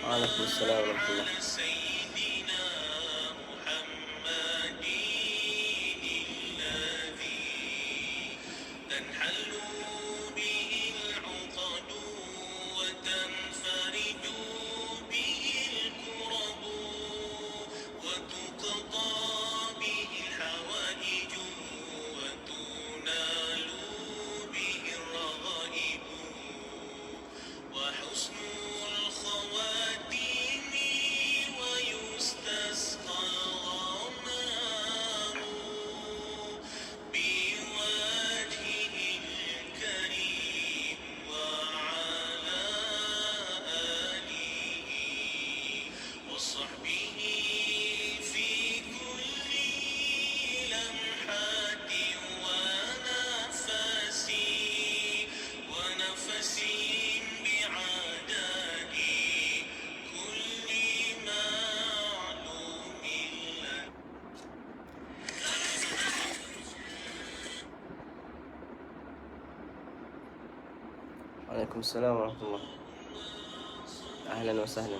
Waalaikumsalam warahmatullah. Waalaikumsalam warahmatullah. Ahlan wa sahlan.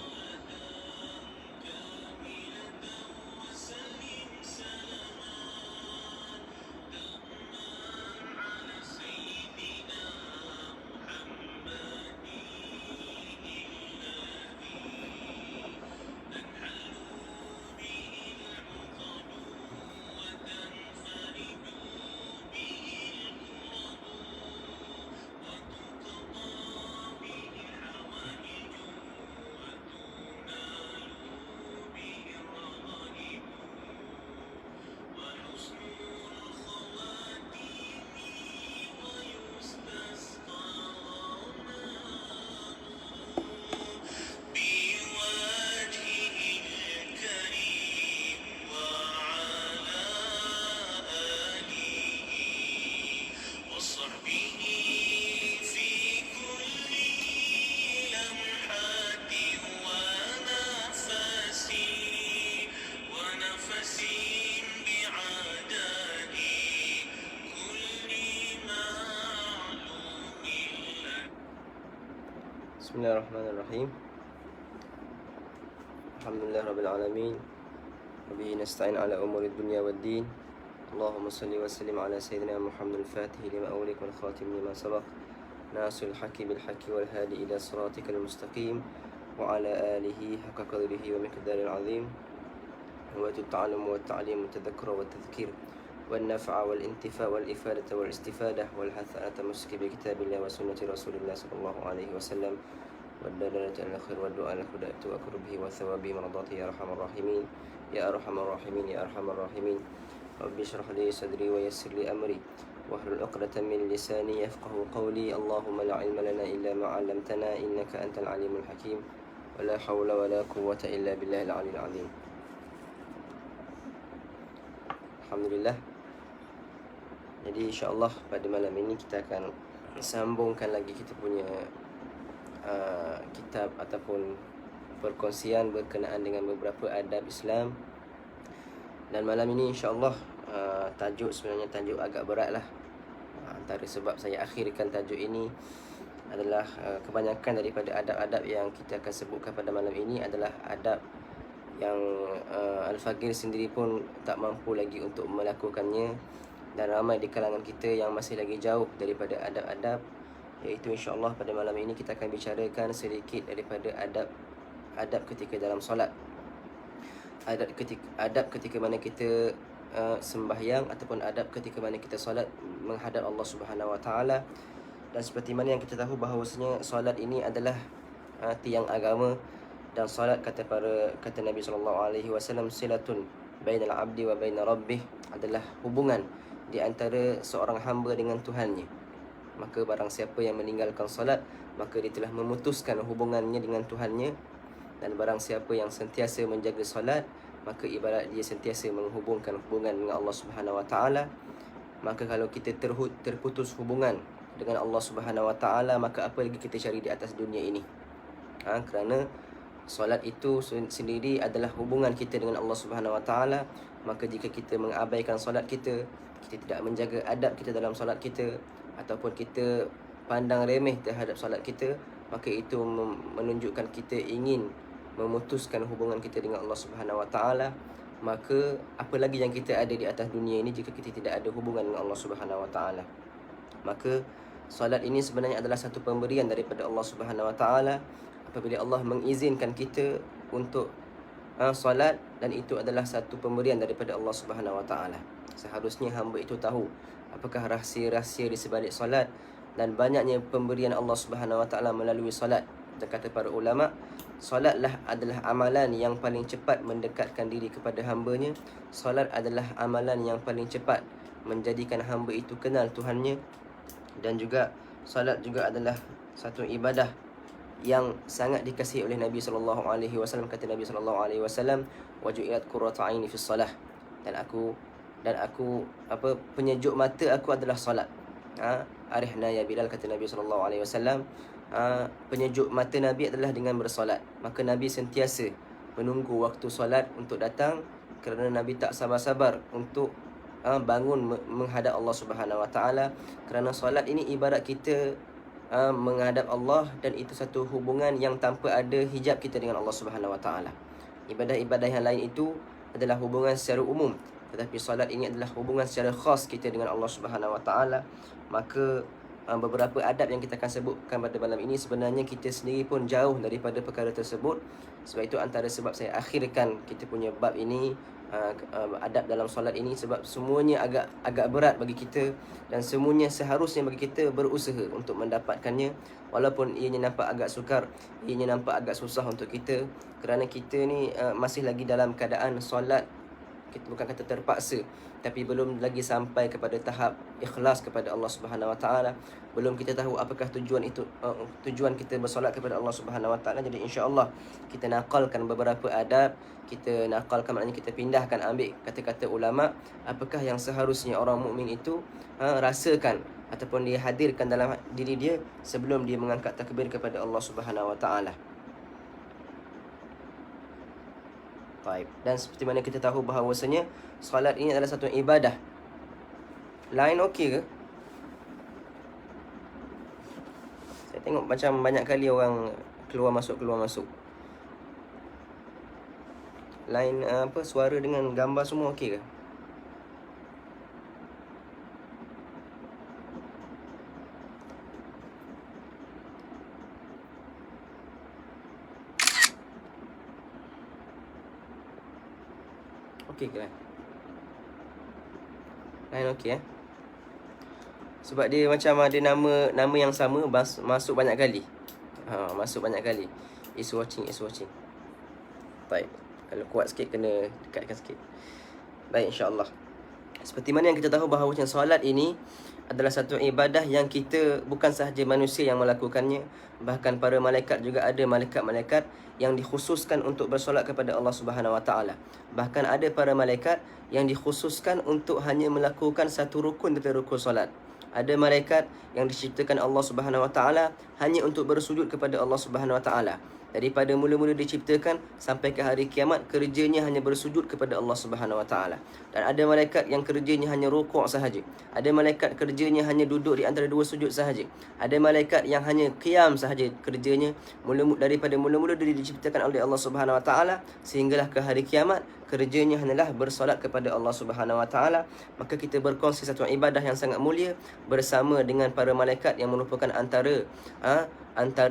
Bismillahirrahmanirrahim. Alhamdulillah rabbil alamin. Wabihi nasta'in ala umuri dunya waddin. Allahumma salli wa sallim ala sayyidina Muhammad al-Fatih lima awliq wal khatim lima sabaq. Nasul haqi bil haqi wal hadi ila siratikal mustaqim. Wa ala alihi haqqa qadrihi wa miqdaril azim. Wa ta'allum wa ta'lim wa tadhakkura wa tadhkir. والنفع والانتفاع والإفادة والاستفادة والحث على التمسك بكتاب الله وسنة رسول الله صلى الله عليه وسلم والدلالة على الخير والدعاء على الهدى وقربه وثوابه مرضاته يا أرحم الراحمين يا أرحم الراحمين يا أرحم الراحمين. رب اشرح لي صدري ويسر لي أمري واحلل عقدة من لساني يفقه قولي. اللهم لا علم لنا إلا ما علمتنا إنك أنت العليم الحكيم ولا حول ولا قوة إلا بالله العلي العظيم. Alhamdulillah. Jadi insyaAllah pada malam ini kita akan sambungkan lagi kita punya kitab ataupun perkongsian berkenaan dengan beberapa adab Islam. Dan malam ini insyaAllah tajuk sebenarnya tajuk agak berat lah. Antara sebab saya akhirkan tajuk ini adalah kebanyakan daripada adab-adab yang kita akan sebutkan pada malam ini adalah adab yang Al-Faqir sendiri pun tak mampu lagi untuk melakukannya, dan ramai di kalangan kita yang masih lagi jauh daripada adab-adab. Iaitu insyaAllah pada malam ini kita akan bicarakan sedikit daripada adab ketika dalam solat. Adab ketika mana kita sembahyang ataupun adab ketika mana kita solat menghadap Allah Subhanahu Wa Taala. Dan seperti mana yang kita tahu bahawasanya solat ini adalah tiang agama, dan solat kata Nabi SAW, silatun bainal abdi wa baina rabbih, adalah hubungan di antara seorang hamba dengan Tuhannya. Maka barang siapa yang meninggalkan solat, maka dia telah memutuskan hubungannya dengan Tuhannya. Dan barang siapa yang sentiasa menjaga solat, maka ibarat dia sentiasa menghubungkan hubungan dengan Allah Subhanahu Wa Taala. Maka kalau kita terputus hubungan dengan Allah Subhanahu Wa Taala, maka apa lagi kita cari di atas dunia ini? Kerana solat itu sendiri adalah hubungan kita dengan Allah Subhanahu Wa Taala. Maka jika kita mengabaikan solat kita tidak menjaga adab kita dalam solat kita, ataupun kita pandang remeh terhadap solat kita, maka itu menunjukkan kita ingin memutuskan hubungan kita dengan Allah Subhanahu Wa Taala, maka apa lagi yang kita ada di atas dunia ini jika kita tidak ada hubungan dengan Allah Subhanahu Wa Taala. Maka solat ini sebenarnya adalah satu pemberian daripada Allah Subhanahu Wa Taala. Apabila Allah mengizinkan kita untuk solat, dan itu adalah satu pemberian daripada Allah Subhanahu Wa Taala. Seharusnya hamba itu tahu apakah rahsia-rahsia di sebalik solat dan banyaknya pemberian Allah Subhanahu Wa Taala melalui solat. Dan kata para ulama, solatlah adalah amalan yang paling cepat mendekatkan diri kepada hambanya. Solat adalah amalan yang paling cepat menjadikan hamba itu kenal Tuhannya. Dan juga solat juga adalah satu ibadah yang sangat dikasihi oleh Nabi SAW. Kata Nabi SAW, waju'iyat qurratu aini fi salah. Dan aku penyejuk mata aku adalah solat. Arihna ya Bilal, kata Nabi SAW. Penyejuk mata Nabi adalah dengan bersolat. Maka Nabi sentiasa menunggu waktu solat untuk datang, kerana Nabi tak sabar-sabar untuk bangun menghadap Allah Subhanahu Wa Taala. Kerana solat ini ibarat kita menghadap Allah, dan itu satu hubungan yang tanpa ada hijab kita dengan Allah Subhanahu Wa Taala. Ibadah-ibadah yang lain itu adalah hubungan secara umum, tetapi solat ini adalah hubungan secara khas kita dengan Allah Subhanahu Wa Taala. Maka beberapa adab yang kita akan sebutkan pada malam ini, sebenarnya kita sendiri pun jauh daripada perkara tersebut. Sebab itu antara sebab saya akhirkan kita punya bab ini, adab dalam solat ini, sebab semuanya agak berat bagi kita, dan semuanya seharusnya bagi kita berusaha untuk mendapatkannya. Walaupun ianya nampak agak sukar, ianya nampak agak susah untuk kita, kerana kita ni masih lagi dalam keadaan solat, kita bukan kata terpaksa, tapi belum lagi sampai kepada tahap ikhlas kepada Allah Subhanahu Wa Taala. Belum kita tahu apakah tujuan kita bersolat kepada Allah Subhanahu Wa Taala. Jadi insya-Allah kita nakalkan beberapa adab. Kita nakalkan maknanya kita pindahkan, ambil kata-kata ulama, apakah yang seharusnya orang mukmin itu rasakan ataupun dia hadirkan dalam diri dia sebelum dia mengangkat takbir kepada Allah Subhanahu Wa Taala. Baik. Dan seperti mana kita tahu bahawasanya solat ini adalah satu ibadah. Line okey ke? Saya tengok macam banyak kali orang keluar masuk. Line suara dengan gambar semua okey ke? Okey ke? Line okey Sebab dia macam ada nama yang sama masuk banyak kali. Masuk banyak kali. Is watching. Baik. Kalau kuat sikit kena dekatkan sikit. Baik, insya-Allah. Seperti mana yang kita tahu bahawa solat ini adalah satu ibadah yang kita, bukan sahaja manusia yang melakukannya, bahkan para malaikat juga ada malaikat-malaikat yang dikhususkan untuk bersolat kepada Allah Subhanahu Wa Taala. Bahkan ada para malaikat yang dikhususkan untuk hanya melakukan satu rukun daripada rukun solat. Ada malaikat yang diciptakan Allah Subhanahu Wa Taala hanya untuk bersujud kepada Allah Subhanahu Wa Taala. Daripada mula-mula diciptakan sampai ke hari kiamat, kerjanya hanya bersujud kepada Allah Subhanahu Wa Taala. Dan ada malaikat yang kerjanya hanya rukuk sahaja. Ada malaikat kerjanya hanya duduk di antara dua sujud sahaja. Ada malaikat yang hanya qiyam sahaja kerjanya, daripada mula-mula dia diciptakan oleh Allah Subhanahu Wa Taala sehinggalah ke hari kiamat, kerjanya hanyalah bersolat kepada Allah Subhanahu Wa Taala. Maka kita berkongsi satu ibadah yang sangat mulia bersama dengan para malaikat yang merupakan antara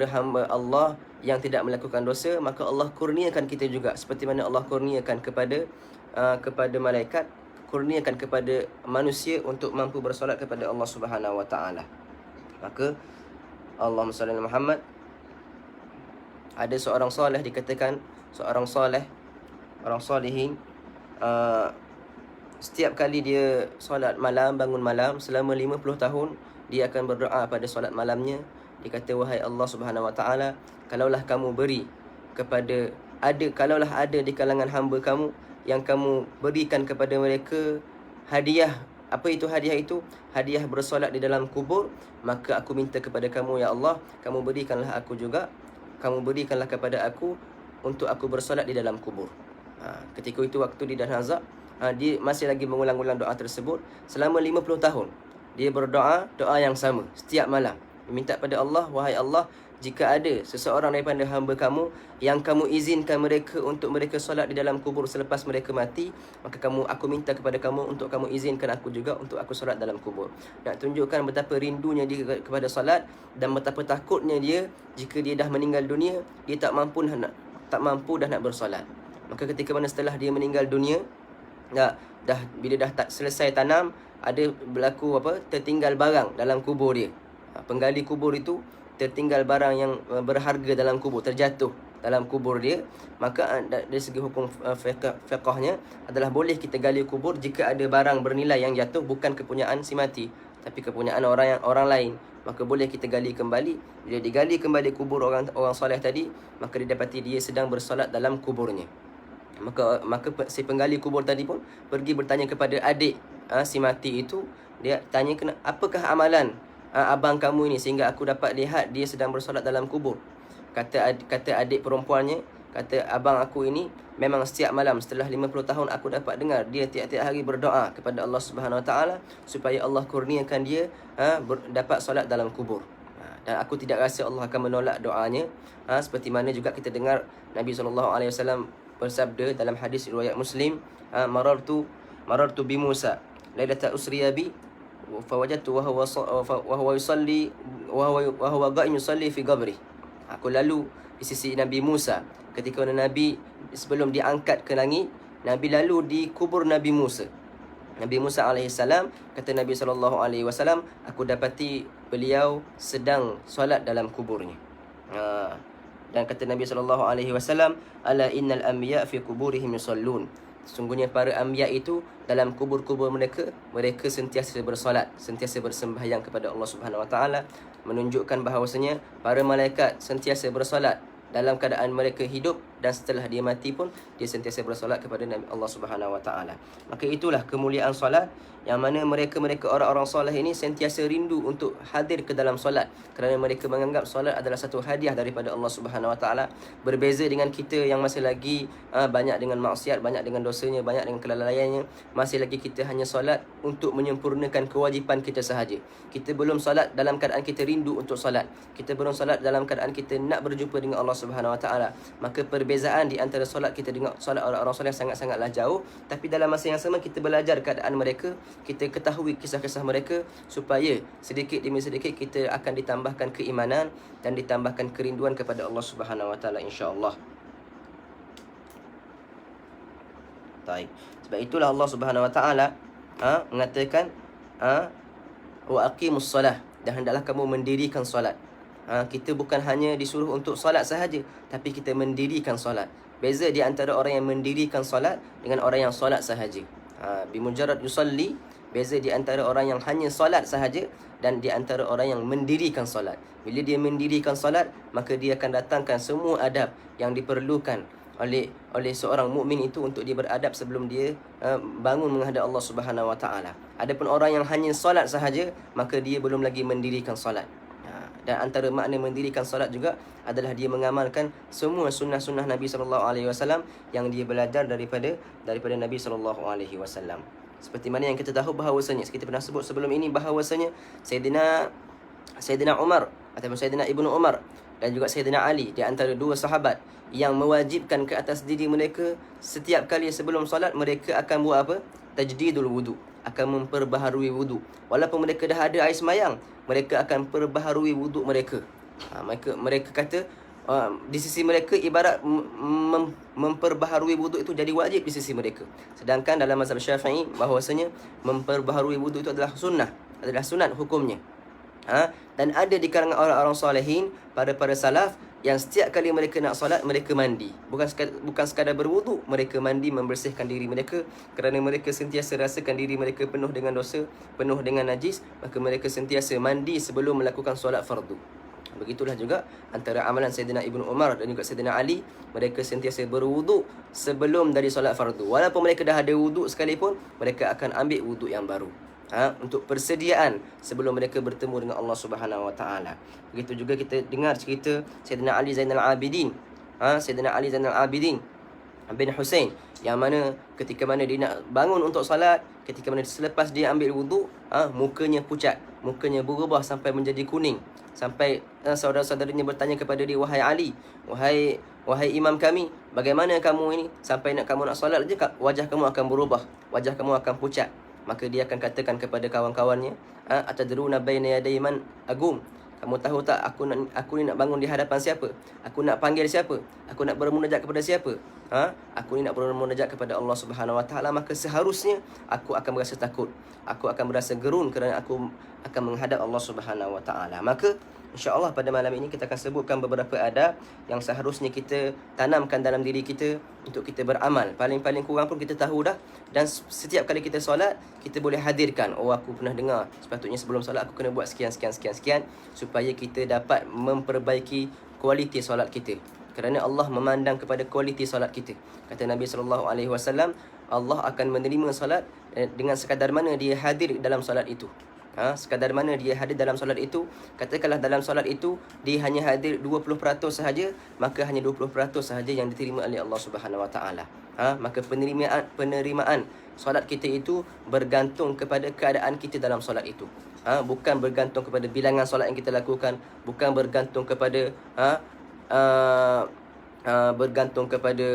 hamba Allah yang tidak melakukan dosa. Maka Allah kurniakan kita juga seperti mana Allah kurniakan kepada malaikat, kurniakan kepada manusia untuk mampu bersolat kepada Allah Subhanahu Wa Taala. Maka Allahumma salli ala Muhammad. Ada seorang soleh, dikatakan seorang soleh, orang solehin, setiap kali dia solat malam, bangun malam selama 50 tahun, dia akan berdoa pada solat malamnya. Dia kata, wahai Allah Subhanahu Wa Taala, kalaulah kamu beri kalaulah ada di kalangan hamba kamu yang kamu berikan kepada mereka hadiah. Apa itu hadiah itu? Hadiah bersolat di dalam kubur. Maka aku minta kepada kamu, ya Allah, kamu berikanlah kepada aku untuk aku bersolat di dalam kubur. Ketika itu waktu di Danazak, dia masih lagi mengulang-ulang doa tersebut selama 50 tahun. Dia berdoa doa yang sama setiap malam. Dia minta pada Allah, wahai Allah, jika ada seseorang daripada hamba kamu yang kamu izinkan mereka untuk mereka solat di dalam kubur selepas mereka mati, maka aku minta kepada kamu untuk kamu izinkan aku juga untuk aku solat dalam kubur. Nak tunjukkan betapa rindunya dia kepada solat dan betapa takutnya dia jika dia dah meninggal dunia, dia tak mampu dah nak bersolat. Maka ketika mana setelah dia meninggal dunia, bila dah tak selesai tanam, ada berlaku tertinggal barang dalam kubur dia. Penggali kubur itu tertinggal barang yang berharga dalam kubur, terjatuh dalam kubur dia, maka dari segi hukum fiqahnya adalah boleh kita gali kubur jika ada barang bernilai yang jatuh bukan kepunyaan si mati tapi kepunyaan orang lain, maka boleh kita gali kembali. Bila digali kembali kubur orang soleh tadi, maka didapati dia sedang bersolat dalam kuburnya. Maka si penggali kubur tadi pun pergi bertanya kepada adik si mati itu. Dia tanya, apakah amalan abang kamu ini sehingga aku dapat lihat dia sedang bersolat dalam kubur? Kata adik perempuannya, kata abang aku ini memang setiap malam setelah 50 tahun aku dapat dengar dia tiap-tiap hari berdoa kepada Allah Subhanahu Wa Taala supaya Allah kurniakan dia dapat solat dalam kubur. Dan aku tidak rasa Allah akan menolak doanya. Seperti mana juga kita dengar Nabi SAW bersabda dalam hadis riwayat Muslim, marartu bi Musa lailata usriya bi fawajadtu wa huwa yusalli wa huwa qa'im yusalli fi qabri. Aku lalu di sisi Nabi Musa ketika Nabi sebelum diangkat ke langit, Nabi lalu di kubur Nabi Musa. Nabi Musa alaihissalam, kata Nabi SAW, aku dapati beliau sedang solat dalam kuburnya. Dan kata Nabi SAW, ala innal anbiya fi kuburihim yusallun. Sesungguhnya para anbiya itu dalam kubur-kubur mereka sentiasa bersolat, sentiasa bersembahyang kepada Allah Subhanahu Wa Taala, menunjukkan bahawasanya para malaikat sentiasa bersolat dalam keadaan mereka hidup dan setelah dia mati pun dia sentiasa bersolat kepada Allah Subhanahu Wa Taala. Maka itulah kemuliaan solat, yang mana mereka orang-orang soleh ini sentiasa rindu untuk hadir ke dalam solat kerana mereka menganggap solat adalah satu hadiah daripada Allah Subhanahu Wa Taala. Berbeza dengan kita yang masih lagi banyak dengan maksiat, banyak dengan dosanya, banyak dengan kelalaiannya, masih lagi kita hanya solat untuk menyempurnakan kewajipan kita sahaja. Kita belum solat dalam keadaan kita rindu untuk solat. Kita belum solat dalam keadaan kita nak berjumpa dengan Allah Subhanahu Wa Taala. Maka perbezaan di antara solat kita dengan solat orang-orang soleh sangat-sangatlah jauh. Tapi dalam masa yang sama kita belajar keadaan mereka, kita ketahui kisah-kisah mereka supaya sedikit demi sedikit kita akan ditambahkan keimanan dan ditambahkan kerinduan kepada Allah Subhanahu Wa Taala, insya-Allah. Baik. Sebab itulah Allah Subhanahu Wa Taala mengatakan wa aqimus solah, dan hendaklah kamu mendirikan solat. Kita bukan hanya disuruh untuk solat sahaja, tapi kita mendirikan solat. Beza di antara orang yang mendirikan solat dengan orang yang solat sahaja. Bimujarrad yusalli, beza di antara orang yang hanya solat sahaja dan di antara orang yang mendirikan solat. Bila dia mendirikan solat, maka dia akan datangkan semua adab yang diperlukan oleh seorang mukmin itu untuk dia beradab sebelum dia bangun menghadap Allah Subhanahu Wa Taala. Adapun orang yang hanya solat sahaja, maka dia belum lagi mendirikan solat. Dan antara makna mendirikan solat juga adalah dia mengamalkan semua sunnah-sunnah Nabi SAW yang dia belajar daripada Nabi SAW. Seperti mana yang kita tahu bahawasanya, kita pernah sebut sebelum ini bahawasanya Sayyidina Umar ataupun Sayyidina Ibnu Umar dan juga Sayyidina Ali di antara dua sahabat yang mewajibkan ke atas diri mereka setiap kali sebelum solat mereka akan buat apa? Tajdidul wudu, akan memperbaharui wudu. Walaupun mereka dah ada air semayang, mereka akan perbaharui wudu mereka. Mereka kata di sisi mereka ibarat memperbaharui wudu itu jadi wajib di sisi mereka. Sedangkan dalam mazhab Syafi'i bahawasanya memperbaharui wudu itu adalah sunnah, adalah sunat hukumnya. Dan ada di kalangan orang-orang solehin, para salaf, yang setiap kali mereka nak solat, mereka mandi. Bukan sekadar berwudu, mereka mandi, membersihkan diri mereka. Kerana mereka sentiasa rasakan diri mereka penuh dengan dosa, penuh dengan najis, maka mereka sentiasa mandi sebelum melakukan solat fardu. Begitulah juga antara amalan Sayyidina Ibnu Umar dan juga Sayyidina Ali, mereka sentiasa berwudu sebelum dari solat fardu. Walaupun mereka dah ada wudu sekalipun, mereka akan ambil wudu yang baru. Untuk persediaan sebelum mereka bertemu dengan Allah Subhanahu Wa Taala. Begitu juga kita dengar cerita Sayyidina Ali Zainal Abidin, Sayyidina Ali Zainal Abidin bin Husain, yang mana ketika mana dia nak bangun untuk salat, ketika mana selepas dia ambil wudu, mukanya pucat, mukanya berubah sampai menjadi kuning, sampai saudara-saudarinya bertanya kepada dia, wahai Ali, wahai imam kami, bagaimana kamu ini sampai kamu nak solat je wajah kamu akan berubah, wajah kamu akan pucat. Maka dia akan katakan kepada kawan-kawannya, atadruna baina yaday man agum, kamu tahu tak aku ni nak bangun di hadapan siapa? Aku nak panggil siapa? Aku nak bermunajat kepada siapa? Aku ni nak bermunajat kepada Allah Subhanahu Wa Taala. Maka seharusnya aku akan berasa takut, aku akan berasa gerun kerana aku akan menghadap Allah Subhanahu Wa Taala. Maka insya-Allah pada malam ini kita akan sebutkan beberapa adab yang seharusnya kita tanamkan dalam diri kita untuk kita beramal. Paling-paling kurang pun kita tahu dah, dan setiap kali kita solat kita boleh hadirkan, oh aku pernah dengar sepatutnya sebelum solat aku kena buat sekian, supaya kita dapat memperbaiki kualiti solat kita. Kerana Allah memandang kepada kualiti solat kita. Kata Nabi SAW, Allah akan menerima solat dengan sekadar mana dia hadir dalam solat itu. Sekadar mana dia hadir dalam solat itu. Katakanlah dalam solat itu dia hanya hadir 20% sahaja, maka hanya 20% sahaja yang diterima oleh Allah Subhanahu Wa Taala. Maka penerimaan solat kita itu bergantung kepada keadaan kita dalam solat itu. Bukan bergantung kepada bilangan solat yang kita lakukan, bukan bergantung kepada bergantung kepada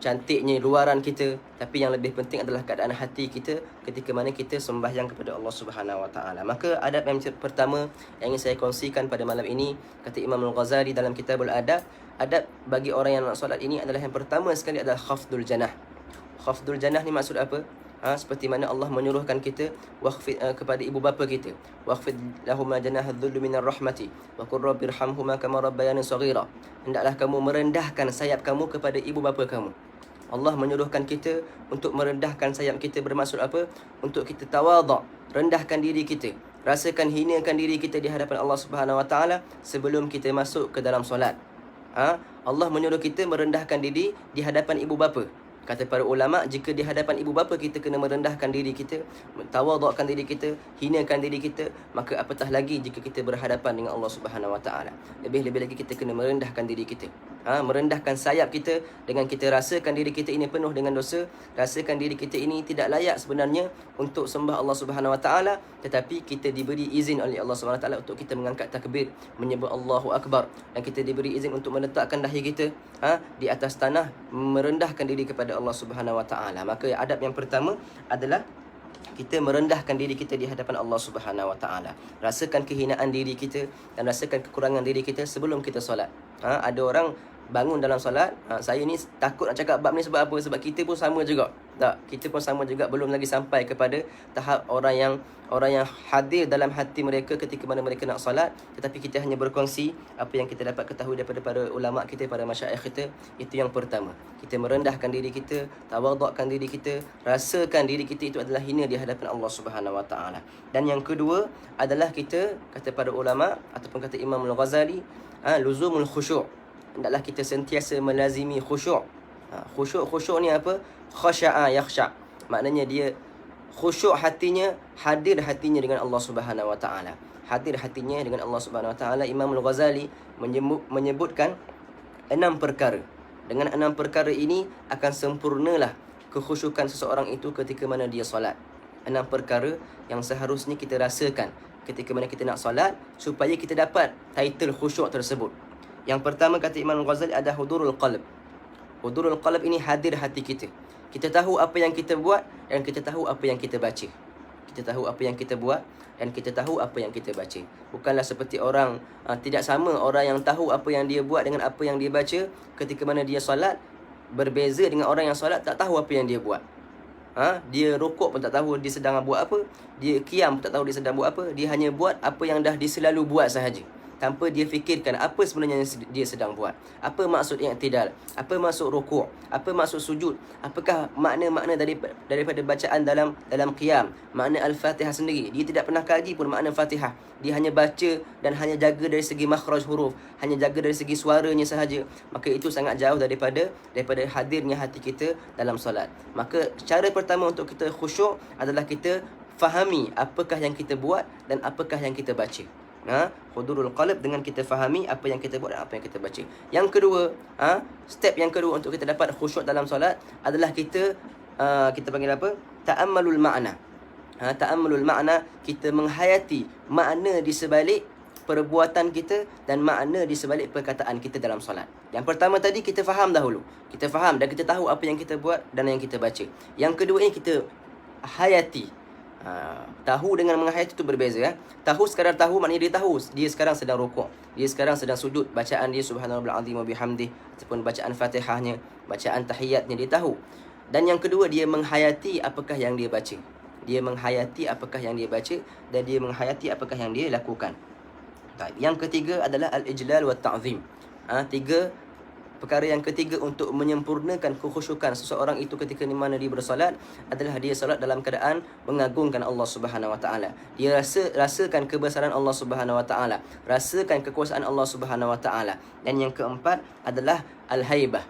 cantiknya luaran kita, tapi yang lebih penting adalah keadaan hati kita ketika mana kita sembahyang kepada Allah Subhanahu Wa Taala. Maka adab yang pertama yang ingin saya kongsikan pada malam ini, kata Imam Al-Ghazali dalam Kitabul Adab, adab bagi orang yang nak solat ini adalah yang pertama sekali adalah khafdul janah. Khafdul janah ni maksud apa? Seperti mana Allah menyuruhkan kita wakhfid kepada ibu bapa kita, wakhfid lahuma janaha dhulli minar rahmati wa qur rabbirhamhuma kama rabbayani saghira. Hendaklah kamu merendahkan sayap kamu kepada ibu bapa kamu. Allah menyuruhkan kita untuk merendahkan sayap kita, bermaksud apa? Untuk kita tawaduk, rendahkan diri kita, rasakan hinakan diri kita di hadapan Allah Subhanahu Wa Taala sebelum kita masuk ke dalam solat. Allah menyuruh kita merendahkan diri di hadapan ibu bapa. Kata para ulama, jika di hadapan ibu bapa kita kena merendahkan diri kita, tawadukkan diri kita, hinakan diri kita, maka apatah lagi jika kita berhadapan dengan Allah Subhanahu Wa Taala. Lebih-lebih lagi kita kena merendahkan diri kita. Merendahkan sayap kita dengan kita rasakan diri kita ini penuh dengan dosa, rasakan diri kita ini tidak layak sebenarnya untuk sembah Allah Subhanahu Wa Taala, tetapi kita diberi izin oleh Allah Subhanahu Wa Taala untuk kita mengangkat takbir, menyebut Allahu Akbar, dan kita diberi izin untuk meletakkan dahi kita di atas tanah, merendahkan diri kepada Allah Subhanahu Wa Taala. Maka adab yang pertama adalah kita merendahkan diri kita di hadapan Allah Subhanahu Wa Taala. Rasakan kehinaan diri kita dan rasakan kekurangan diri kita sebelum kita solat. Ada orang bangun dalam solat, saya ni takut nak cakap bab ni sebab apa? Sebab kita pun sama juga. Tak, kita pun sama juga, belum lagi sampai kepada tahap orang yang hadir dalam hati mereka ketika mana mereka nak solat, tetapi kita hanya berkongsi apa yang kita dapat ketahui daripada para ulama kita, para masyayikh kita. Itu yang pertama. Kita merendahkan diri kita, tawadukkan diri kita, rasakan diri kita itu adalah hina di hadapan Allah Subhanahu Wa Taala. Dan yang kedua adalah kita, kata para ulama ataupun kata Imam Al-Ghazali, luzumul khusyuk. Hendaklah kita sentiasa melazimi khusyuk. Khusyuk ni apa? Khasya'a yakhsya'. Maknanya dia khusyuk hatinya, hadir hatinya dengan Allah Subhanahu Wa Taala. Hadir hatinya dengan Allah Subhanahu Wa Taala. Imam Al-Ghazali menyebutkan 6 perkara. Dengan 6 perkara ini akan sempurnalah kekhusyukan seseorang itu ketika mana dia solat. 6 perkara yang seharusnya kita rasakan ketika mana kita nak solat supaya kita dapat title khusyuk tersebut. Yang pertama kata Imam Al-Ghazali ada hudurul qalb. Hudurul qalb ini hadir hati kita. Kita tahu apa yang kita buat dan kita tahu apa yang kita baca. Kita tahu apa yang kita buat dan kita tahu apa yang kita baca. Bukanlah seperti orang, tidak sama orang yang tahu apa yang dia buat dengan apa yang dia baca ketika mana dia solat. Berbeza dengan orang yang solat tak tahu apa yang dia buat. Dia rukuk pun tak tahu dia sedang buat apa. Dia qiyam pun tak tahu dia sedang buat apa. Dia hanya buat apa yang dah dia selalu buat sahaja, tanpa dia fikirkan apa sebenarnya yang dia sedang buat. Apa maksud i'tidal? Apa maksud rukuk? Apa maksud sujud? Apakah makna-makna daripada bacaan dalam qiyam? Makna Al-Fatihah sendiri. Dia tidak pernah kaji pun makna Fatihah. Dia hanya baca dan hanya jaga dari segi makhraj huruf, hanya jaga dari segi suaranya sahaja. Maka itu sangat jauh daripada hadirnya hati kita dalam solat. Maka cara pertama untuk kita khusyuk adalah kita fahami apakah yang kita buat dan apakah yang kita baca. Hudurul qalb dengan kita fahami apa yang kita buat dan apa yang kita baca. Yang kedua, step yang kedua untuk kita dapat khusyuk dalam solat adalah kita panggil apa? Ta'ammalul ma'na. Ta'ammalul ma'na, kita menghayati makna di sebalik perbuatan kita dan makna di sebalik perkataan kita dalam solat. Yang pertama tadi kita faham dahulu. Kita faham dan kita tahu apa yang kita buat dan yang kita baca. Yang kedua ini kita hayati. Tahu dengan menghayati itu berbeza ya. Tahu sekadar tahu maknanya dia tahu dia sekarang sedang rukuk, dia sekarang sedang sujud, bacaan dia subhanallahil azim wa bihamdih ataupun bacaan Fatihahnya, bacaan tahiyatnya dia tahu. Dan yang kedua dia menghayati apakah yang dia baca. Dia menghayati apakah yang dia baca dan dia menghayati apakah yang dia lakukan. Baik. Yang ketiga adalah al-ijlal wa ta'zim. Perkara yang ketiga untuk menyempurnakan kekhusyukan seseorang itu ketika di mana dia bersolat adalah dia solat dalam keadaan mengagungkan Allah Subhanahu Wa Taala. Dia rasakan kebesaran Allah Subhanahu Wa Taala, rasakan kekuasaan Allah Subhanahu Wa Taala. Dan yang keempat adalah al-haibah.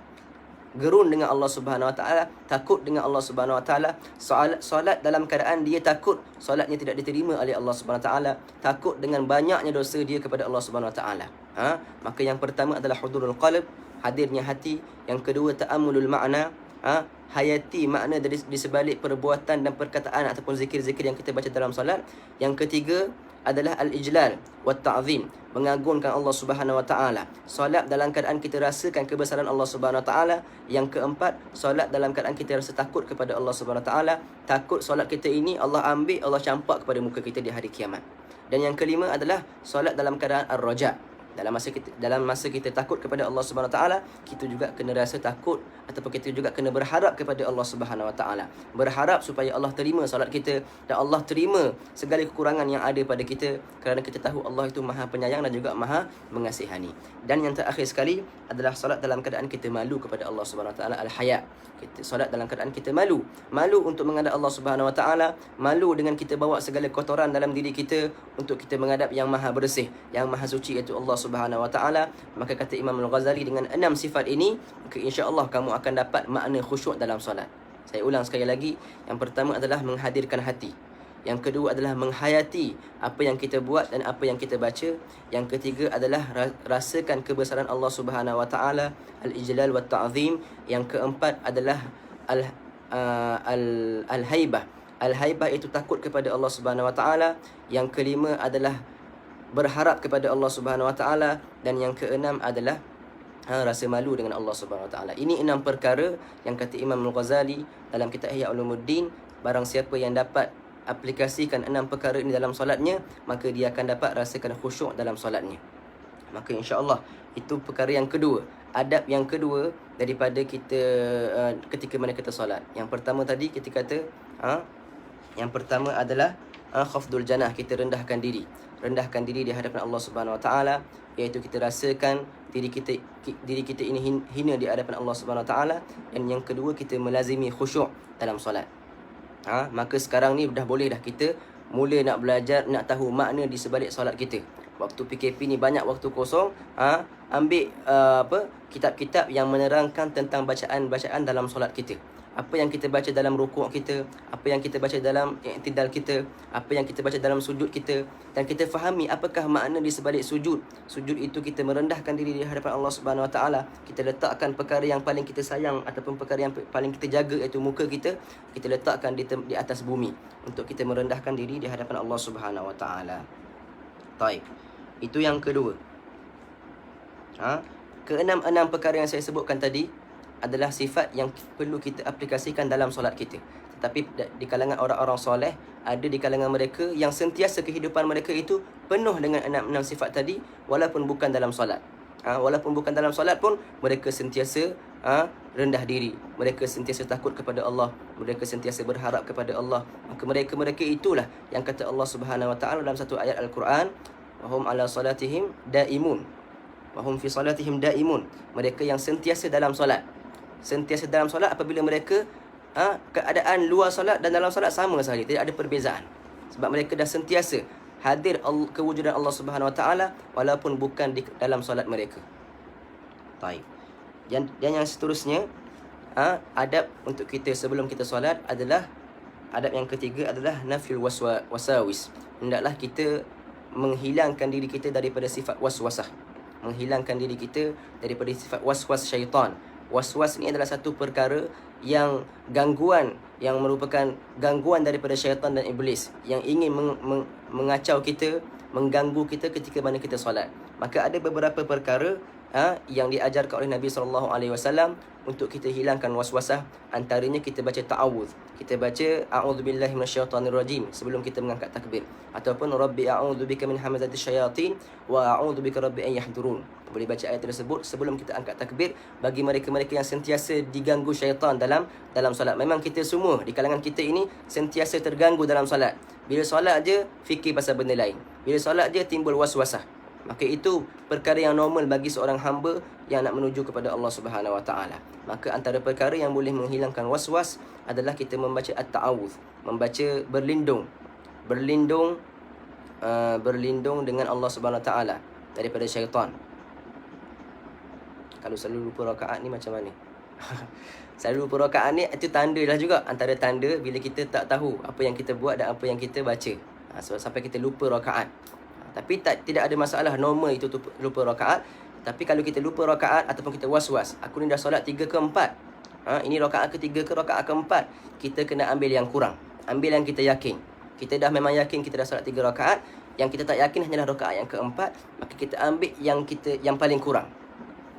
Gerun dengan Allah Subhanahu Wa Taala, takut dengan Allah Subhanahu Wa Taala. Solat dalam keadaan dia takut solatnya tidak diterima oleh Allah Subhanahu Wa Taala, takut dengan banyaknya dosa dia kepada Allah Subhanahu Wa Taala. Maka yang pertama adalah hudurul qalb, hadirnya hati. Yang kedua ta'ammulul makna, hayati makna di sebalik perbuatan dan perkataan ataupun zikir-zikir yang kita baca dalam solat. Yang ketiga adalah al-ijlal wa ta'zim, mengagungkan Allah Subhanahu Wa Taala. Solat dalam keadaan kita rasakan kebesaran Allah Subhanahu Wa Taala. Yang keempat, solat dalam keadaan kita rasa takut kepada Allah Subhanahu Wa Taala. Takut solat kita ini Allah ambil, Allah campak kepada muka kita di hari kiamat. Dan yang kelima adalah solat dalam keadaan ar-raja. Dalam masa kita takut kepada Allah Subhanahu Wa Taala, kita juga kena rasa takut ataupun kita juga kena berharap kepada Allah Subhanahu Wa Taala. Berharap supaya Allah terima solat kita dan Allah terima segala kekurangan yang ada pada kita, kerana kita tahu Allah itu Maha Penyayang dan juga Maha Mengasihani. Dan yang terakhir sekali adalah solat dalam keadaan kita malu kepada Allah Subhanahu Wa Taala, al-haya. Kita solat dalam keadaan kita malu. Malu untuk menghadap Allah Subhanahu Wa Taala, malu dengan kita bawa segala kotoran dalam diri kita untuk kita menghadap yang Maha Bersih, yang Maha Suci, iaitu Allah Subhanahu Wa Taala. Maka kata Imam Al-Ghazali, dengan 6 sifat ini, maka insya-Allah kamu akan dapat makna khusyuk dalam solat. Saya ulang sekali lagi. Yang pertama adalah menghadirkan hati. Yang kedua adalah menghayati apa yang kita buat dan apa yang kita baca. Yang ketiga adalah rasakan kebesaran Allah Subhanahu Wa Taala, al-ijlal wa ta'zim. Yang keempat adalah al-haibah. Al-haibah itu takut kepada Allah Subhanahu Wa Taala. Yang kelima adalah berharap kepada Allah Subhanahu Wa Taala. Dan yang keenam adalah rasa malu dengan Allah Subhanahu Wa Taala. Ini 6 perkara yang kata Imam Al-Ghazali dalam kitab Ihya Ulumuddin. Barang siapa yang dapat aplikasikan 6 perkara ini dalam solatnya, maka dia akan dapat rasakan khusyuk dalam solatnya. Maka insya-Allah itu perkara yang kedua, adab yang kedua daripada kita ketika mana kita solat. Yang pertama tadi kita kata yang pertama adalah khafdul janah, kita rendahkan diri di hadapan Allah Subhanahu Wa Taala, iaitu kita rasakan diri kita ini hina di hadapan Allah Subhanahu Wa Taala. Dan yang kedua, kita melazimi khusyuk dalam solat. Maka sekarang ni dah boleh dah kita mula nak belajar, nak tahu makna di sebalik solat kita. Waktu PKP ni banyak waktu kosong, ambil kitab-kitab yang menerangkan tentang bacaan-bacaan dalam solat kita. Apa yang kita baca dalam rukuk kita, apa yang kita baca dalam i'tidal kita, apa yang kita baca dalam sujud kita, dan kita fahami apakah makna di sebalik sujud. Sujud itu kita merendahkan diri di hadapan Allah Subhanahu Wa Taala. Kita letakkan perkara yang paling kita sayang ataupun perkara yang paling kita jaga, iaitu muka kita letakkan di atas bumi untuk kita merendahkan diri di hadapan Allah Subhanahu Wa Taala. Baik. Itu yang kedua. Keenam perkara yang saya sebutkan tadi adalah sifat yang perlu kita aplikasikan dalam solat kita. Tetapi di kalangan orang-orang soleh, ada di kalangan mereka yang sentiasa kehidupan mereka itu penuh dengan 6 sifat tadi, walaupun bukan dalam solat. Walaupun bukan dalam solat pun mereka sentiasa rendah diri, mereka sentiasa takut kepada Allah, mereka sentiasa berharap kepada Allah. Maka mereka itulah yang kata Allah Subhanahu Wa Taala dalam satu ayat Al-Quran, wahum ala salatihim daimun, wahum fi salatihim daimun. Mereka yang sentiasa dalam solat. Sentiasa dalam solat apabila mereka keadaan luar solat dan dalam solat sama sahaja, tidak ada perbezaan. Sebab mereka dah sentiasa hadir kewujudan Allah Subhanahu Wa Taala walaupun bukan di dalam solat mereka. Baik. Dan yang seterusnya, adab untuk kita sebelum kita solat adalah, adab yang ketiga adalah nafyul wasawis. Hendaklah kita menghilangkan diri kita daripada sifat waswasah, menghilangkan diri kita daripada sifat waswas syaitan. Waswas ni adalah satu perkara yang gangguan, yang merupakan gangguan daripada syaitan dan iblis, yang ingin mengacau kita, mengganggu kita ketika mana kita solat. Maka ada beberapa perkara yang diajarkan oleh Nabi SAW untuk kita hilangkan waswasah. Antaranya kita baca ta'awudz. Kita baca a'udzubillahi minasyaitonirrajim sebelum kita mengangkat takbir, ataupun rabbi a'udzubika min hamazatis syayatin wa a'udzubika rabbi an yahdurun. Boleh baca ayat tersebut sebelum kita angkat takbir bagi mereka-mereka yang sentiasa diganggu syaitan dalam solat. Memang kita semua di kalangan kita ini sentiasa terganggu dalam solat. Bila solat je fikir pasal benda lain. Bila solat je timbul waswasah. Maka itu perkara yang normal bagi seorang hamba yang nak menuju kepada Allah Subhanahu Wa Taala. Maka antara perkara yang boleh menghilangkan waswas adalah kita membaca at-ta'awudz, membaca berlindung dengan Allah Subhanahu Wa Taala daripada syaitan. Kalau selalu lupa rakaat ni macam mana? Selalu lupa rakaat ni itu tanda dah juga. Antara tanda bila kita tak tahu apa yang kita buat dan apa yang kita baca. Sampai kita lupa rakaat. Tapi tidak ada masalah, normal itu lupa rakaat. Tapi kalau kita lupa rakaat ataupun kita was-was, aku ni dah solat 3 ke 4. Ini rakaat ke-3 ke rakaat ke-4, kita kena ambil yang kurang. Ambil yang kita yakin. Kita dah memang yakin kita dah solat 3 rakaat, yang kita tak yakin hanyalah rakaat yang ke-4, maka kita ambil yang paling kurang.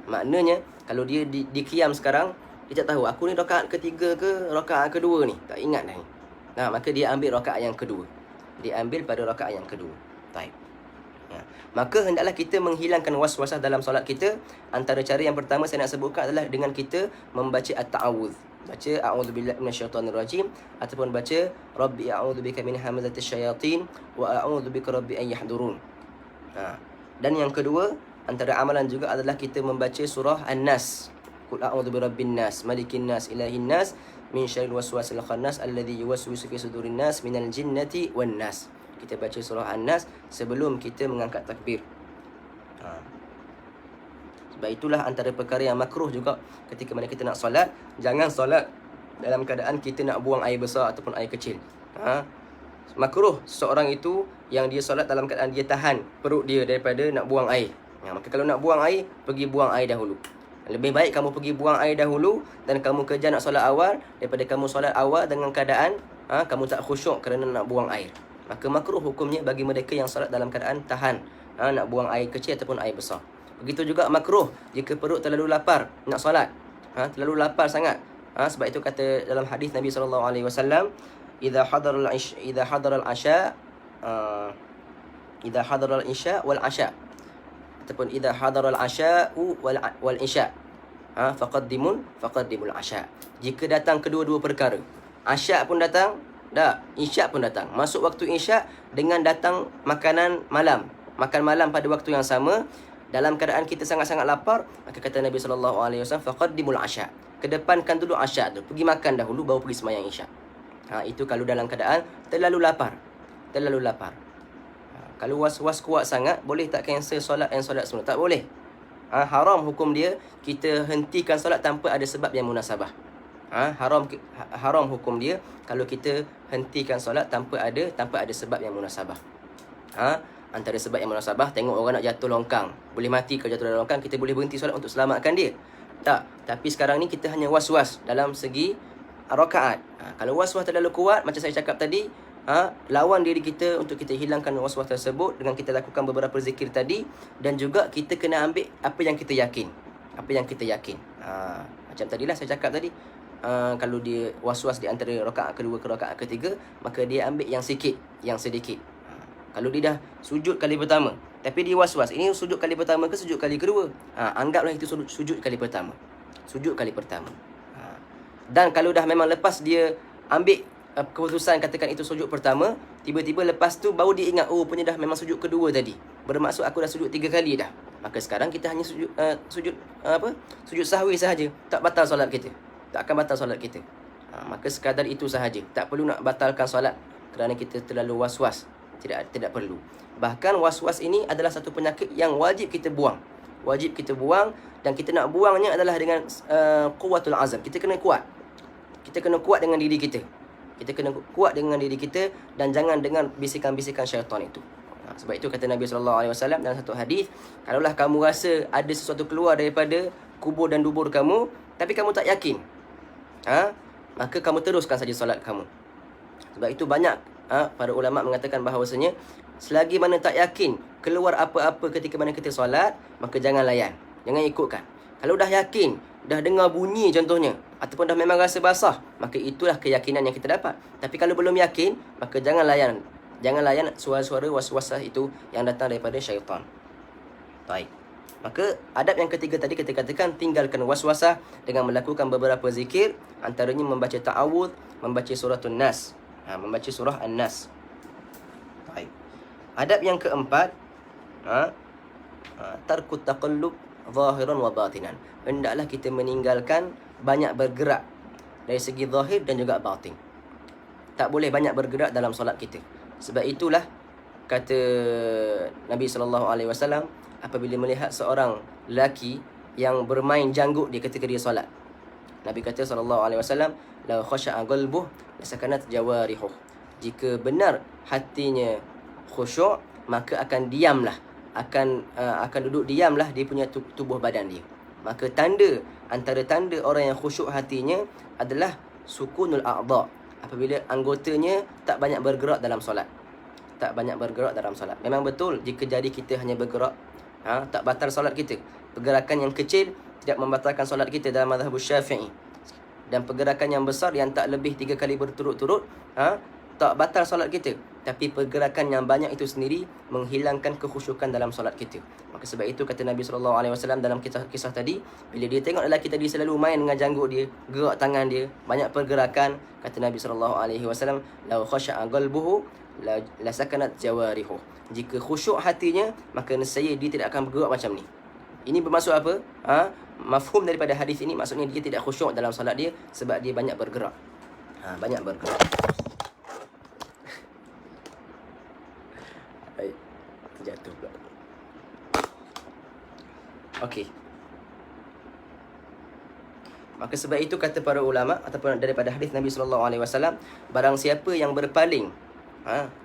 Maknanya kalau dia di qiyam sekarang, dia tak tahu aku ni rakaat ke-3 ke rakaat ke-2 ni, tak ingat dah ni. Maka dia ambil rakaat yang kedua. Dia ambil pada rakaat yang kedua. Baik. Maka hendaklah kita menghilangkan waswasah dalam solat kita. Antara cara yang pertama saya nak sebutkan adalah dengan kita membaca at-ta'awudz. Baca a'udzubillahi minasyaitonirrajim ataupun baca rabbi a'udzubika min hamazatis syayatin wa a'udzubika rabbi an yahdurun. Dan yang kedua, antara amalan juga adalah kita membaca surah An-Nas. Qul a'udzu birabbin nas, malikin nas, ilahin nas, min syarril waswasil khannas alladzi yuwaswisu fi sudurin nas minal jinnati wan nas. Kita baca surah An-Nas sebelum kita mengangkat takbir. Sebab itulah antara perkara yang makruh juga ketika mana kita nak solat. Jangan solat dalam keadaan kita nak buang air besar ataupun air kecil. Makruh seorang itu yang dia solat dalam keadaan dia tahan perut dia daripada nak buang air. Maka kalau nak buang air, pergi buang air dahulu. Lebih baik kamu pergi buang air dahulu dan kamu kejar nak solat awal daripada kamu solat awal dengan keadaan kamu tak khusyuk kerana nak buang air. Maka makruh hukumnya bagi mereka yang solat dalam keadaan tahan nak buang air kecil ataupun air besar. Begitu juga makruh jika perut terlalu lapar nak solat. Terlalu lapar sangat. Sebab itu kata dalam hadis Nabi SAW, idza hadara al-isya wal asya, ataupun idza hadara al-asya wal isya, faqaddimul asya. Jika datang kedua-dua perkara, asya pun datang, isyak pun datang. Masuk waktu isyak dengan datang makanan malam. Makan malam pada waktu yang sama. Dalam keadaan kita sangat-sangat lapar, maka kata Nabi SAW, faqaddimul asya. Kedepankan dulu asyak tu. Pergi makan dahulu baru pergi sembahyang isyak. Itu kalau dalam keadaan terlalu lapar. Kalau was-was kuat sangat, boleh tak cancel solat dan solat sunat? Tak boleh. Haram hukum dia kita hentikan solat tanpa ada sebab yang munasabah. Haram hukum dia kalau kita hentikan solat tanpa ada sebab yang munasabah. Antara sebab yang munasabah, tengok orang nak jatuh longkang, boleh mati kalau jatuh dalam longkang, kita boleh berhenti solat untuk selamatkan dia. Tak, tapi sekarang ni kita hanya was-was dalam segi rakaat. Kalau was-was terlalu kuat, macam saya cakap tadi, lawan diri kita untuk kita hilangkan was-was tersebut dengan kita lakukan beberapa zikir tadi. Dan juga kita kena ambil apa yang kita yakin. Macam tadilah saya cakap tadi, kalau dia was-was di antara rakaat kedua ke rakaat ketiga, maka dia ambil yang sedikit. Kalau dia dah sujud kali pertama, tapi dia was-was, ini sujud kali pertama ke sujud kali kedua, anggaplah itu sujud kali pertama. Dan kalau dah memang lepas dia ambil keputusan, katakan itu sujud pertama, tiba-tiba lepas tu baru dia ingat, oh punya dah memang sujud kedua tadi, bermaksud aku dah sujud 3 kali dah. Maka sekarang kita hanya sujud sahwi sahaja, tak batal solat kita. Tak akan batal solat kita. Maka sekadar itu sahaja. Tak perlu nak batalkan solat kerana kita terlalu was-was. Tidak perlu. Bahkan was-was ini adalah satu penyakit yang wajib kita buang. Dan kita nak buangnya adalah dengan quwwatul azam. Kita kena kuat. Dengan diri kita. Dan jangan dengar bisikan-bisikan syaitan itu. Sebab itu kata Nabi SAW dalam satu hadis, kalaulah kamu rasa ada sesuatu keluar daripada kubur dan dubur kamu, tapi kamu tak yakin, maka kamu teruskan saja solat kamu. Sebab itu banyak para ulama mengatakan bahawasanya Selagi mana tak yakin keluar apa-apa ketika mana kita solat, maka jangan layan, jangan ikutkan. Kalau dah yakin, dah dengar bunyi contohnya, ataupun dah memang rasa basah, maka itulah keyakinan yang kita dapat. Tapi kalau belum yakin, maka jangan layan. Jangan layan suara-suara waswasah itu yang datang daripada syaitan. Baik. Maka adab yang ketiga tadi kita katakan, tinggalkan waswasah dengan melakukan beberapa zikir, antaranya membaca ta'awudz, membaca surah An-Nas. Membaca surah An-Nas. Baik. Adab yang keempat, tarkut taqallub zahiran wa batinan. Hendaklah kita meninggalkan banyak bergerak dari segi zahir dan juga batin. Tak boleh banyak bergerak dalam solat kita. Sebab itulah kata Nabi SAW, apabila melihat seorang lelaki yang bermain janggut dia ketika dia solat, Nabi kata SAW, la khasha'a qalbuh lasakanat jawarihuh. Jika benar hatinya khusyuk, maka akan diamlah, akan duduk diamlah dia punya tubuh badan dia. Maka antara tanda orang yang khusyuk hatinya adalah sukunul a'dha, apabila anggotanya tak banyak bergerak dalam solat. Tak banyak bergerak dalam solat. Memang betul jika jari kita hanya bergerak, tak batal solat kita. Pergerakan yang kecil tidak membatalkan solat kita dalam mazhab Syafi'i. Dan pergerakan yang besar yang tak lebih 3 kali berturut-turut, tak batal solat kita. Tapi pergerakan yang banyak itu sendiri menghilangkan kekhusyukan dalam solat kita. Maka sebab itu kata Nabi SAW dalam kisah tadi, bila dia tengok lelaki tadi selalu main dengan janggut dia, gerak tangan dia, banyak pergerakan, kata Nabi SAW, lau khasha'a qalbuhu la sakanat jawarihu. Jika khusyuk hatinya, maka nescaya dia tidak akan bergerak macam ni. Ini bermaksud apa? Mafhum daripada hadis ini, maksudnya dia tidak khusyuk dalam solat dia sebab dia banyak bergerak. Banyak bergerak. Terjatuh pula. Okey. Maka sebab itu kata para ulama ataupun daripada hadis Nabi SAW, barang siapa yang berpaling,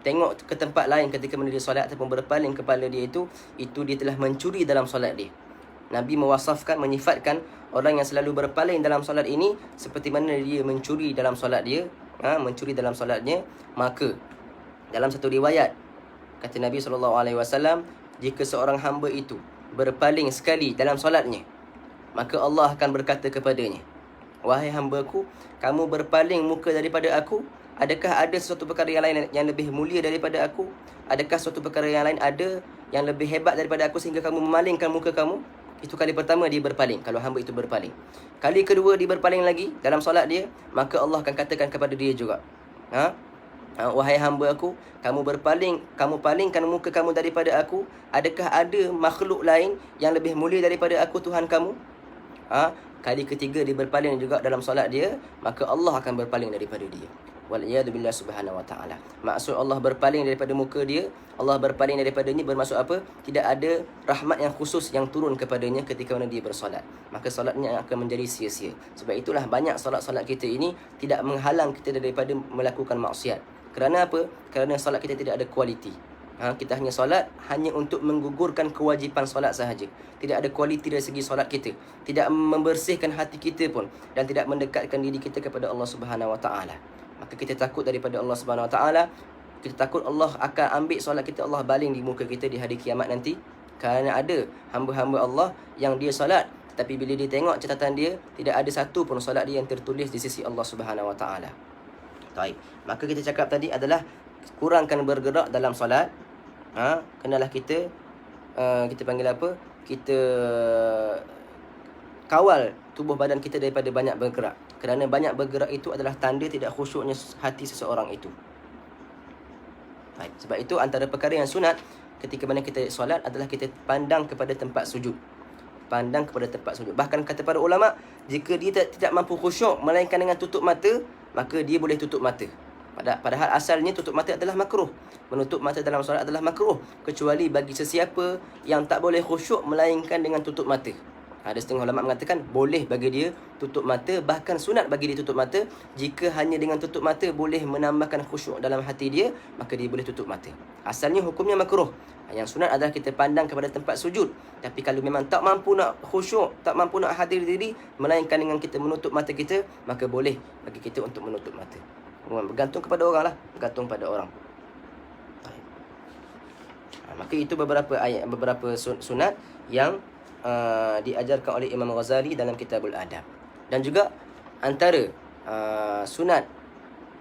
tengok ke tempat lain ketika dia solat ataupun berpaling kepala dia, itu dia telah mencuri dalam solat dia. Nabi mewasafkan, menyifatkan orang yang selalu berpaling dalam solat ini seperti mana dia mencuri dalam solat dia, mencuri dalam solatnya. Maka dalam satu riwayat kata Nabi SAW, jika seorang hamba itu berpaling sekali dalam solatnya, maka Allah akan berkata kepadanya, wahai hamba-Ku, kamu berpaling muka daripada aku, adakah ada sesuatu perkara yang lain yang lebih mulia daripada aku? Adakah suatu perkara yang lain ada yang lebih hebat daripada aku sehingga kamu memalingkan muka kamu? Itu kali pertama dia berpaling, kalau hamba itu berpaling. Kali kedua dia berpaling lagi dalam solat dia, maka Allah akan katakan kepada dia juga, wahai hamba-Aku, kamu berpaling, kamu palingkan muka kamu daripada aku, adakah ada makhluk lain yang lebih mulia daripada aku, Tuhan kamu? Kali ketiga dia berpaling juga dalam solat dia, maka Allah akan berpaling daripada dia. Wal'iyadu billah subhanahu wa ta'ala. Maksud Allah berpaling daripada muka dia, Allah berpaling daripadanya, bermaksud apa? Tidak ada rahmat yang khusus yang turun kepadanya ketika mana dia bersolat. Maka solatnya akan menjadi sia-sia. Sebab itulah banyak solat-solat kita ini tidak menghalang kita daripada melakukan maksiat. Kerana apa? Kerana solat kita tidak ada kualiti. Kita hanya solat hanya untuk menggugurkan kewajipan solat sahaja. Tidak ada kualiti dari segi solat kita. Tidak membersihkan hati kita pun, dan tidak mendekatkan diri kita kepada Allah Subhanahu Wa Taala. Maka kita takut daripada Allah Subhanahu Wa Taala. Kita takut Allah akan ambil solat kita, Allah baling di muka kita di hari kiamat nanti. Kerana ada hamba-hamba Allah yang dia solat, tapi bila dia tengok catatan dia, tidak ada satu pun solat dia yang tertulis di sisi Allah Subhanahu Wa Taala. Baik. Maka kita cakap tadi adalah kurangkan bergerak dalam solat. Kenalah kita panggil apa? Kita kawal tubuh badan kita daripada banyak bergerak. Kerana banyak bergerak itu adalah tanda tidak khusyuknya hati seseorang itu. Baik. Sebab itu antara perkara yang sunat ketika mana kita solat adalah kita pandang kepada tempat sujud. Pandang kepada tempat sujud. Bahkan kata para ulama, jika dia tidak mampu khusyuk melainkan dengan tutup mata, maka dia boleh tutup mata. Padahal asalnya tutup mata adalah makruh. Menutup mata dalam solat adalah makruh, kecuali bagi sesiapa yang tak boleh khusyuk melainkan dengan tutup mata. Ada setengah ulama mengatakan boleh bagi dia tutup mata, bahkan sunat bagi dia tutup mata. Jika hanya dengan tutup mata boleh menambahkan khusyuk dalam hati dia, maka dia boleh tutup mata. Asalnya hukumnya makruh. Yang sunat adalah kita pandang kepada tempat sujud. Tapi kalau memang tak mampu nak khusyuk, tak mampu nak hadir diri melainkan dengan kita menutup mata kita, maka boleh bagi kita untuk menutup mata. Bergantung kepada orang lah. Bergantung pada orang. Maka itu beberapa ayat, beberapa sunat yang diajarkan oleh Imam Ghazali dalam Kitabul Adab. Dan juga antara sunat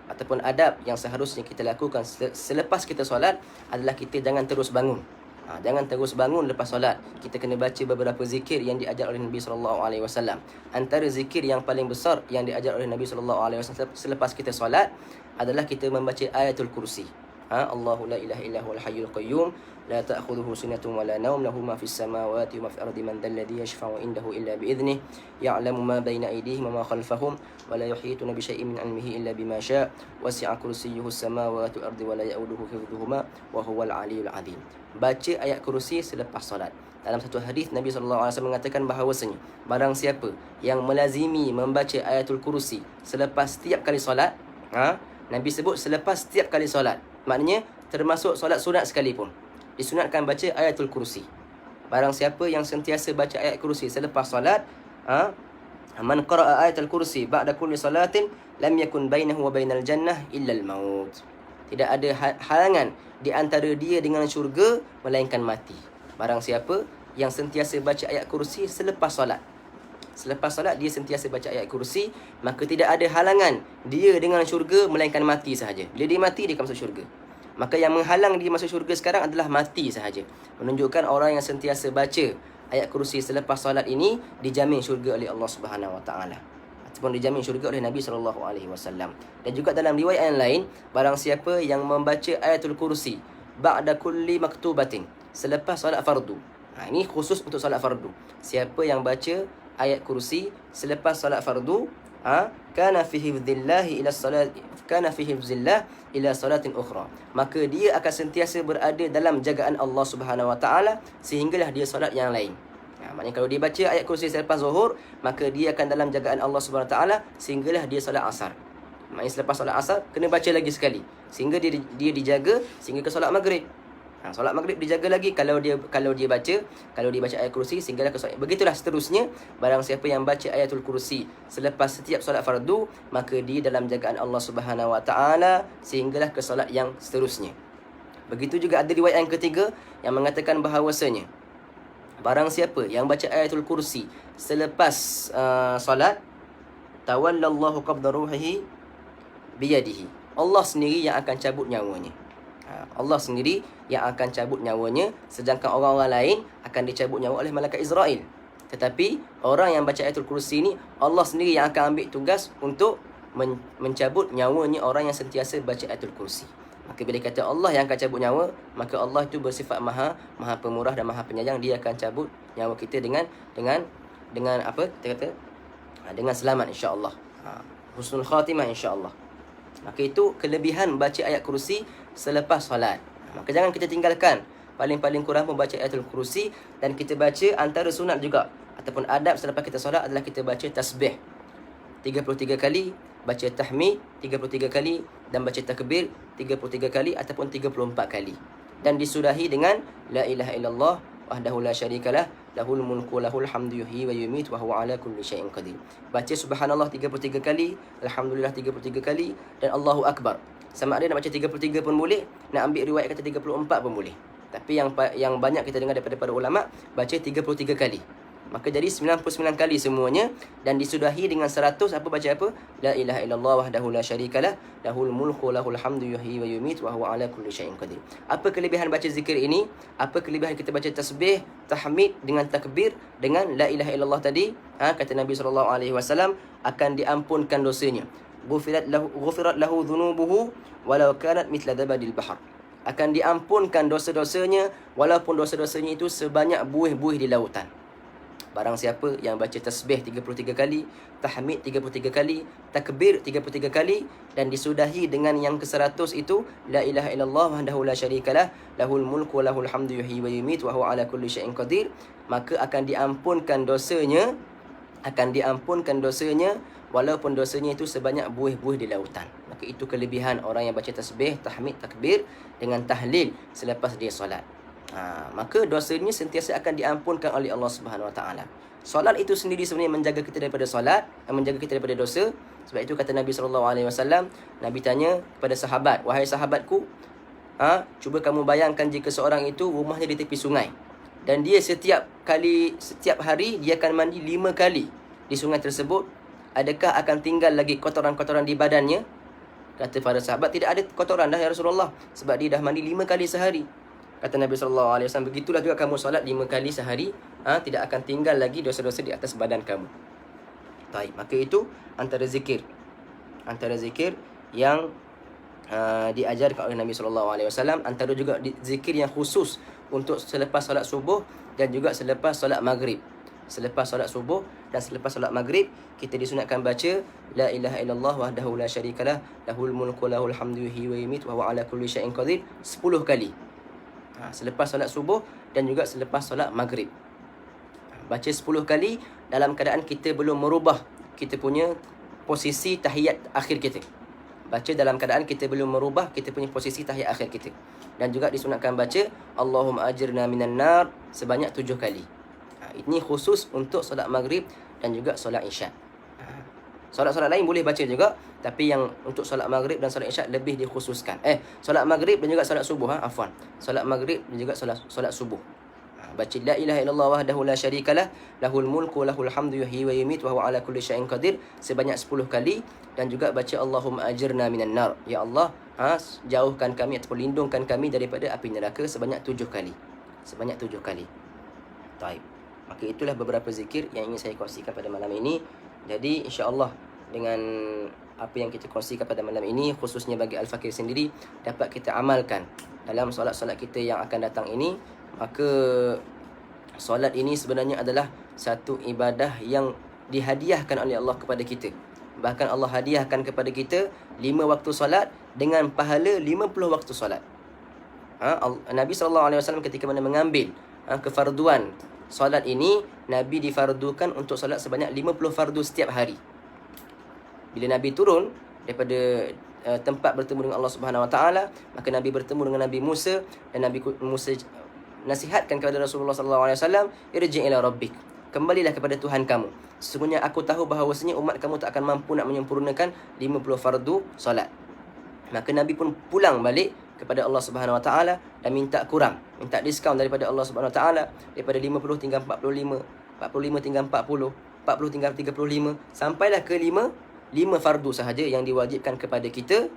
ataupun adab yang seharusnya kita lakukan selepas kita solat adalah kita jangan terus bangun. Jangan terus bangun lepas solat. Kita kena baca beberapa zikir yang diajar oleh Nabi SAW. Antara zikir yang paling besar yang diajar oleh Nabi SAW selepas kita solat adalah kita membaca ayatul kursi. Allahu la ilaha illa huwal hayyul qayyum la ta'khudhuhu sinatun wa la nawm lahu ma fis samawati wa ma fil ardi man dhal ladzi yashfa'u indahu illa bi idhnihi ya'lamu ma baina aydihim wa ma khalfahum wa la yuhituna bi syai'in min 'ilmihi illa bima syaa' wasi'a kursiyyuhu as-samawati wal ardi wa la ya'uduhu hifdhuhuma wa huwal 'aliyyul 'azim. Baca ayat kursi selepas solat. Dalam satu hadis Nabi SAW mengatakan bahawasanya barang siapa yang melazimi membaca ayatul kursi selepas setiap kali solat, Nabi sebut selepas setiap kali solat, maknanya termasuk solat sunat sekalipun, disunatkan baca ayatul kursi. Barang siapa yang sentiasa baca ayat kursi selepas solat, man qara'a ayatul kursi ba'da kulli salatin lam yakun bainahu wa bainal jannah illa al-maut. Tidak ada halangan di antara dia dengan syurga melainkan mati. Barang siapa yang sentiasa baca ayat kursi selepas solat, selepas solat dia sentiasa baca ayat kursi, maka tidak ada halangan dia dengan syurga melainkan mati sahaja. Bila dia mati, dia akan masuk syurga. Maka yang menghalang dia masuk syurga sekarang adalah mati sahaja. Menunjukkan orang yang sentiasa baca ayat kursi selepas solat ini dijamin syurga oleh Allah Subhanahu Wa Taala, ataupun dijamin syurga oleh Nabi SAW. Dan juga dalam riwayat yang lain, barang siapa yang membaca ayatul kursi ba'da kulli maktubatin, selepas solat fardu. Ini khusus untuk solat fardu. Siapa yang baca ayat kursi selepas solat fardu, kana fi hifdzillahi ila salat, kana fi hifdzillah ila salatin ukhra, maka dia akan sentiasa berada dalam jagaan Allah Subhanahu Wa Taala sehinggalah dia solat yang lain. Maknanya kalau dia baca ayat kursi selepas zuhur, maka dia akan dalam jagaan Allah Subhanahu Wa Taala sehinggalah dia solat asar. Maknanya selepas solat asar kena baca lagi sekali sehingga dia dijaga sehingga ke solat maghrib. Solat maghrib dijaga lagi kalau dia baca ayat kursi sehinggalah ke solat. Begitulah seterusnya, barang siapa yang baca ayatul kursi selepas setiap solat fardu, maka dia dalam jagaan Allah Subhanahu Wa Taala sehinggalah ke solat yang seterusnya. Begitu juga ada riwayat yang ketiga yang mengatakan bahawasanya barang siapa yang baca ayatul kursi selepas solat, tawallallahu qabda ruhihi biyadihi, Allah sendiri yang akan cabut nyawanya. Allah sendiri yang akan cabut nyawanya, sedangkan orang-orang lain akan dicabut nyawa oleh malaikat Israel. Tetapi orang yang baca ayatul kursi ni, Allah sendiri yang akan ambil tugas untuk mencabut nyawanya orang yang sentiasa baca ayatul kursi. Maka bila kata Allah yang akan cabut nyawa, maka Allah itu bersifat maha pemurah dan maha penyayang. Dia akan cabut nyawa kita dengan apa kita kata, dengan selamat, insya-Allah. Husnul khatimah, insya-Allah. Maka itu kelebihan baca ayat kursi selepas solat. Maka jangan kita tinggalkan. Paling-paling kurang membaca ayatul kursi. Dan kita baca antara sunat juga ataupun adab selepas kita solat adalah kita baca tasbih 33 kali, baca tahmid 33 kali, dan baca takbir 33 kali ataupun 34 kali. Dan disudahi dengan la ilaha illallah wahdahu la syarikalah lahul mulku lahul hamdu yuhyi wa yumiit wa huwa ala kulli syai'in qadir. Baca subhanallah 33 kali, alhamdulillah 33 kali, dan Allahu akbar. Sama ada nak baca 33 pun boleh, nak ambil riwayat kata 34 pun boleh. Tapi yang banyak kita dengar daripada para ulama baca 33 kali. Maka jadi 99 kali semuanya, dan disudahi dengan 100 baca apa? La ilaha illallah wahdahu la syarikalah lahul mulku lahul hamdu yuhyi wa yumiit wa huwa ala kulli syai'in qadir. Apa kelebihan baca zikir ini? Apa kelebihan kita baca tasbih, tahmid dengan takbir dengan la ilaha illallah tadi? Kata Nabi SAW akan diampunkan dosanya. Ghufirat lahu dhunubuhu walau kanat mithla zabadil bahr. Akan diampunkan dosa-dosanya walaupun dosa-dosanya itu sebanyak buih-buih di lautan. Barang siapa yang baca tasbih 33 kali, tahmid 33 kali, takbir 33 kali, dan disudahi dengan yang ke-100 itu la ilaha illallah wahdahu la syarikalah lahul mulku lahul hamdu yuhyi wa yumiit wa huwa ala kulli syai'in qadir, maka akan diampunkan dosanya walaupun dosanya itu sebanyak buih-buih di lautan. Maka itu kelebihan orang yang baca tasbih, tahmid, takbir dengan tahlil selepas dia solat. Maka dosanya sentiasa akan diampunkan oleh Allah Subhanahu Wa Taala. Solat itu sendiri sebenarnya menjaga kita daripada menjaga kita daripada dosa. Sebab itu kata Nabi SAW, Nabi tanya kepada sahabat, wahai sahabatku, Cuba kamu bayangkan jika seorang itu rumahnya di tepi sungai, dan dia setiap hari dia akan mandi 5 kali di sungai tersebut. Adakah akan tinggal lagi kotoran-kotoran di badannya? Kata para sahabat, tidak ada kotoran dah ya Rasulullah, sebab dia dah mandi 5 kali sehari. Kata Nabi SAW, begitulah juga kamu solat 5 kali sehari, tidak akan tinggal lagi dosa-dosa di atas badan kamu. Baik, maka itu antara zikir yang diajarkan oleh Nabi SAW. Antara juga zikir yang khusus untuk selepas solat subuh dan juga selepas solat maghrib. Selepas solat subuh dan selepas solat maghrib, kita disunatkan baca La ilaha illallah wahdahu la syarikalah, lahul mulku lahul hamdu yuhyi wa yumiit wa huwa ala kulli syai'in qadir, 10 kali. Selepas solat subuh dan juga selepas solat maghrib. Baca 10 kali dalam keadaan kita belum merubah kita punya posisi tahiyat akhir kita. Baca dalam keadaan kita belum merubah kita punya posisi tahiyat akhir kita. Dan juga disunatkan baca Allahumma ajirna minan nar sebanyak 7 kali. Ini khusus untuk solat maghrib dan juga solat isyak. Solat-solat lain boleh baca juga, tapi yang untuk solat maghrib dan solat isyak lebih dikhususkan. Solat maghrib dan juga solat subuh, solat maghrib dan juga solat subuh. Baca la ilaha illallah wahdahu la syarikalah, lahul mulku lahul hamdu yuhyi wa yumiit wa huwa ala kulli syai'in qadir sebanyak 10 kali. Dan juga baca Allahumma ajirna minan nar, ya Allah, jauhkan kami ataupun lindungkan kami daripada api neraka sebanyak 7 kali. Sebanyak 7 kali. Baik. Maka itulah beberapa zikir yang ingin saya kongsikan pada malam ini. Jadi insya-Allah dengan apa yang kita kongsikan pada malam ini, khususnya bagi Al-Fakir sendiri, dapat kita amalkan dalam solat-solat kita yang akan datang ini. Maka solat ini sebenarnya adalah satu ibadah yang dihadiahkan oleh Allah kepada kita. Bahkan Allah hadiahkan kepada kita 5 waktu solat dengan pahala 50 waktu solat. Nabi SAW ketika mana mengambil kefarduan solat ini, Nabi difardukan untuk solat sebanyak 50 fardu setiap hari. Bila Nabi turun daripada tempat bertemu dengan Allah Subhanahu Wa Taala, maka Nabi bertemu dengan Nabi Musa, dan Nabi Musa nasihatkan kepada Rasulullah SAW, irji' ila rabbik, kembalilah kepada Tuhan kamu. Sesungguhnya aku tahu bahawasanya umat kamu tak akan mampu nak menyempurnakan 50 fardu solat. Maka Nabi pun pulang balik kepada Allah Subhanahu Wa Taala dan minta kurang, minta diskaun daripada Allah Subhanahu Wa Taala, daripada 50 tinggal 45, 45 tinggal 40, 40 tinggal 35, sampailah ke 5 fardu sahaja yang diwajibkan kepada kita,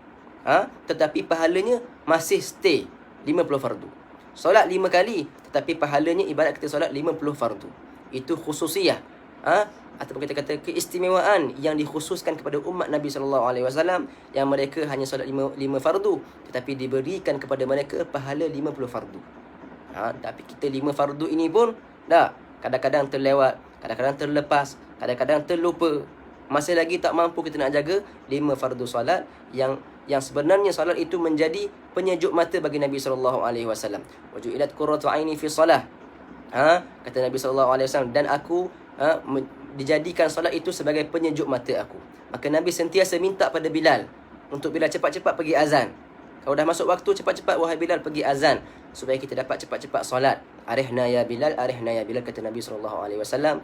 tetapi pahalanya masih stay 50 fardu. Solat 5 kali, tetapi pahalanya ibarat kita solat 50 fardu. Itu khususiyah, ataupun kita kata keistimewaan yang dikhususkan kepada umat Nabi SAW, yang mereka hanya solat 5 fardu, tetapi diberikan kepada mereka pahala 50 fardu. Tapi kita 5 fardu ini pun kadang-kadang terlewat, kadang-kadang terlepas, kadang-kadang terlupa. Masih lagi tak mampu kita nak jaga 5 fardu solat yang sebenarnya solat itu menjadi penyejuk mata bagi Nabi SAW. Waju'ilat qurratu aini fi solah. Kata Nabi SAW, dan aku dijadikan solat itu sebagai penyejuk mata aku. Maka Nabi sentiasa minta pada Bilal untuk Bilal cepat-cepat pergi azan. Kalau dah masuk waktu, cepat-cepat wahai Bilal pergi azan, supaya kita dapat cepat-cepat solat. Arihna ya Bilal, arihna ya Bilal, kata Nabi SAW.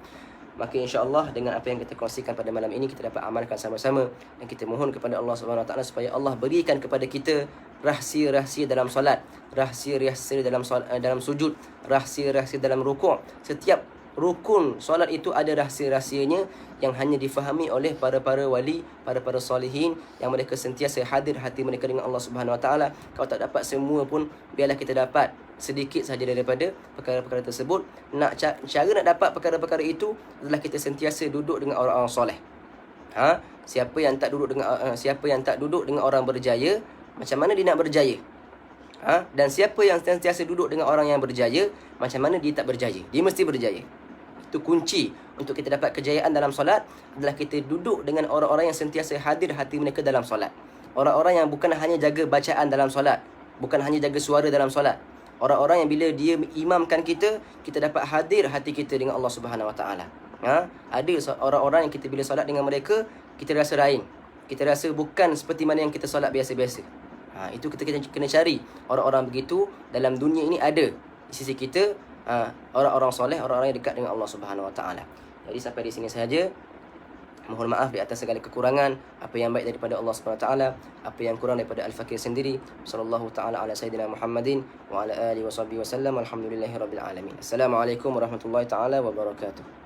Maka insya-Allah dengan apa yang kita kongsikan pada malam ini, kita dapat amalkan sama-sama, dan kita mohon kepada Allah Subhanahu Wa Taala supaya Allah berikan kepada kita rahsia-rahsia dalam solat, rahsia-rahsia dalam sujud, rahsia-rahsia dalam rukuk. Setiap rukun solat itu ada rahsia-rahsianya yang hanya difahami oleh para wali, para solihin, yang mereka sentiasa hadir hati mereka dengan Allah Subhanahu Wa Taala. Kalau tak dapat semua pun, biarlah kita dapat sedikit sahaja daripada perkara-perkara tersebut. Cara nak dapat perkara-perkara itu adalah kita sentiasa duduk dengan orang-orang soleh. Siapa yang tak duduk dengan orang berjaya, macam mana dia nak berjaya? Dan siapa yang sentiasa duduk dengan orang yang berjaya, macam mana dia tak berjaya? Dia mesti berjaya. Itu kunci untuk kita dapat kejayaan dalam solat, adalah kita duduk dengan orang-orang yang sentiasa hadir hati mereka dalam solat. Orang-orang yang bukan hanya jaga bacaan dalam solat, bukan hanya jaga suara dalam solat. Orang-orang yang bila dia imamkan kita dapat hadir hati kita dengan Allah Subhanahu Wa Taala. Ada orang-orang yang kita bila solat dengan mereka, kita rasa lain. Kita rasa bukan seperti mana yang kita solat biasa-biasa. Itu kita kena cari orang-orang begitu dalam dunia ini ada di sisi kita, orang-orang soleh, orang-orang yang dekat dengan Allah Subhanahu Wa Taala. Jadi sampai di sini sahaja Mohon maaf di atas segala kekurangan. Apa yang baik daripada Allah Subhanahu wa taala, apa yang kurang daripada Al-Fakir sendiri. Sallallahu taala ala sayyidina Muhammadin wa ala alihi washabbihi wasallam. Alhamdulillahirabbil alamin. Assalamualaikum warahmatullahi taala wabarakatuh.